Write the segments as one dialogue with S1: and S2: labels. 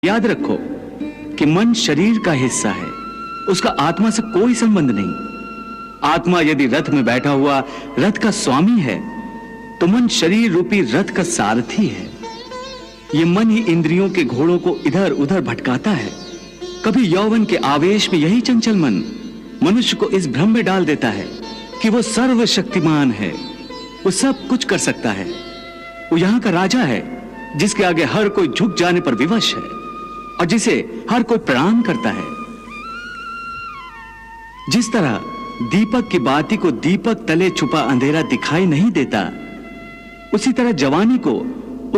S1: याद रखो कि मन शरीर का हिस्सा है, उसका आत्मा से कोई संबंध नहीं। आत्मा यदि रथ में बैठा हुआ रथ का स्वामी है, तो मन शरीर रूपी रथ का सारथी है। यह मन ही इंद्रियों के घोड़ों को इधर उधर भटकाता है। कभी यौवन के आवेश में यही चंचल मन मनुष्य को इस भ्रम में डाल देता है कि वो सर्वशक्तिमान है, वो सब कुछ कर सकता है, वो यहां का राजा है जिसके आगे हर कोई झुक जाने पर विवश है और जिसे हर कोई प्रणाम करता है। जिस तरह दीपक की बाती को दीपक तले छुपा अंधेरा दिखाई नहीं देता, उसी तरह जवानी को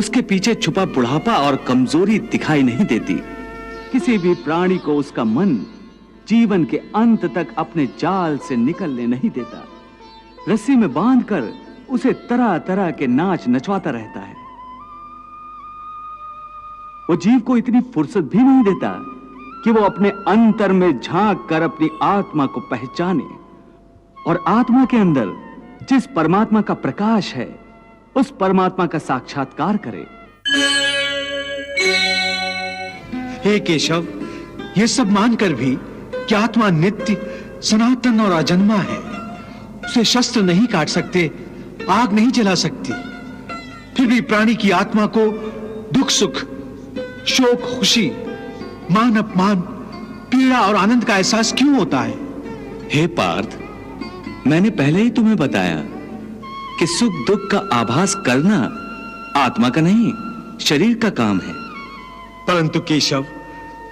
S1: उसके पीछे छुपा बुढ़ापा और कमजोरी दिखाई नहीं देती। किसी भी प्राणी को उसका मन जीवन के अंत तक अपने जाल से निकलने नहीं देता। रस्सी में बांधकर उसे तरह तरह के नाच नचवाता रहता है। वो जीव को इतनी फुर्सत भी नहीं देता कि वो अपने अंतर में झांक कर अपनी आत्मा को पहचाने और आत्मा के अंदर जिस परमात्मा का प्रकाश है, उस परमात्मा का साक्षात्कार करे।
S2: हे केशव, ये सब मानकर भी कि आत्मा नित्य, सनातन और अजन्मा है, उसे शस्त्र नहीं काट सकते, आग नहीं जला सकती, फिर भी प्राणी की आत्मा को दुख सुख, शोक खुशी, मान अपमान, पीड़ा और आनंद का एहसास क्यों होता है?
S1: हे पार्थ, मैंने पहले ही तुम्हें बताया कि सुख दुख का आभास करना आत्मा का नहीं, शरीर का काम है।
S2: परंतु केशव,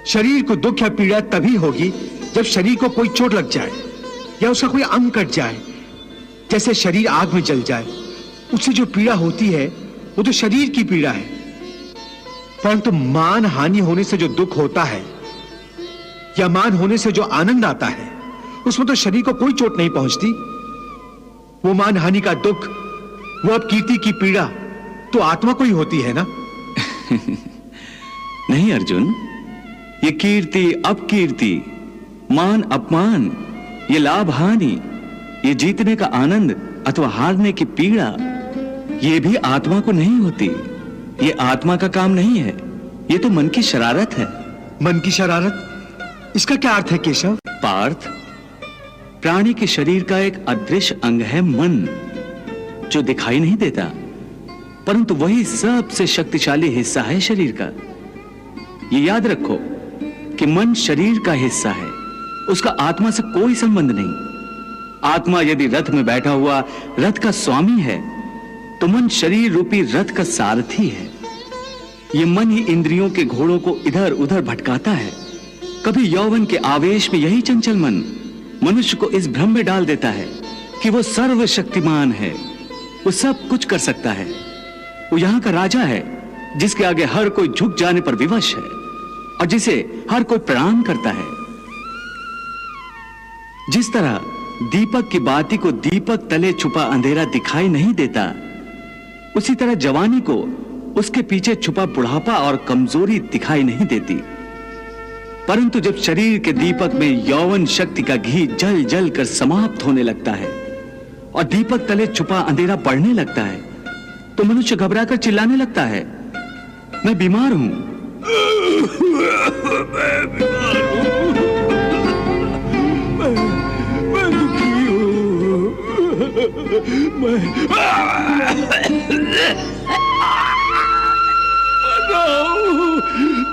S2: शरीर को दुख या पीड़ा तभी होगी जब शरीर को कोई चोट लग जाए या उसका कोई अंग कट जाए। जैसे शरीर आग में जल जाए, उससे जो पीड़ा होती है वो तो शरीर की पीड़ा है। परंतु मान हानि होने से जो दुख होता है या मान होने से जो आनंद आता है, उसमें तो शरीर को कोई चोट नहीं पहुंचती। वो मान हानि का दुख, वो अपकीर्ति की पीड़ा तो आत्मा को ही होती है ना?
S1: नहीं अर्जुन, ये कीर्ति अपकीर्ति, मान अपमान, ये लाभ हानि, ये जीतने का आनंद अथवा हारने की पीड़ा, ये भी आत्मा को नहीं होती। ये आत्मा का काम नहीं है, ये तो मन की शरारत है।
S2: मन की शरारत? इसका क्या अर्थ है केशव?
S1: पार्थ, प्राणी के शरीर का एक अदृश्य अंग है मन, जो दिखाई नहीं देता, परंतु वही सबसे शक्तिशाली हिस्सा है शरीर का। ये याद रखो कि मन शरीर का हिस्सा है, उसका आत्मा से कोई संबंध नहीं। आत्मा यदि रथ में बैठा हुआ रथ का स्वामी है, तो मन शरीर रूपी रथ का सारथी है। यह मन ही इंद्रियों के घोड़ों को इधर उधर भटकाता है। कभी यौवन के आवेश में यही चंचल मन मनुष्य को इस भ्रम में डाल देता है कि वो सर्वशक्तिमान है, वो सब कुछ कर सकता है, वो यहां का राजा है जिसके आगे हर कोई झुक जाने पर विवश है और जिसे हर कोई प्रणाम करता है। जिस तरह दीपक की बाती को दीपक तले छुपा अंधेरा दिखाई नहीं देता, उसी तरह जवानी को उसके पीछे छुपा बुढ़ापा और कमजोरी दिखाई नहीं देती। परंतु जब शरीर के दीपक में यौवन शक्ति का घी जल जल कर समाप्त होने लगता है और दीपक तले छुपा अंधेरा बढ़ने लगता है, तो मनुष्य घबराकर चिल्लाने लगता है, मैं बीमार हूं।
S2: मैं बीमार हूं, मैं दुखी हूं,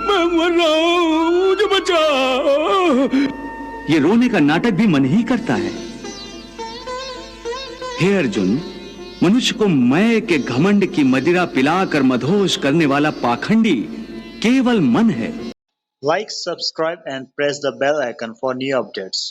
S2: मैं मर रहा हूं, मुझे बचाओ।
S1: ये रोने का नाटक भी मन ही करता है। हे अर्जुन, मनुष्य को मैं के घमंड की मदिरा पिलाकर मदहोश करने वाला पाखंडी केवल मन है।
S3: Like, subscribe and press the bell icon for new updates.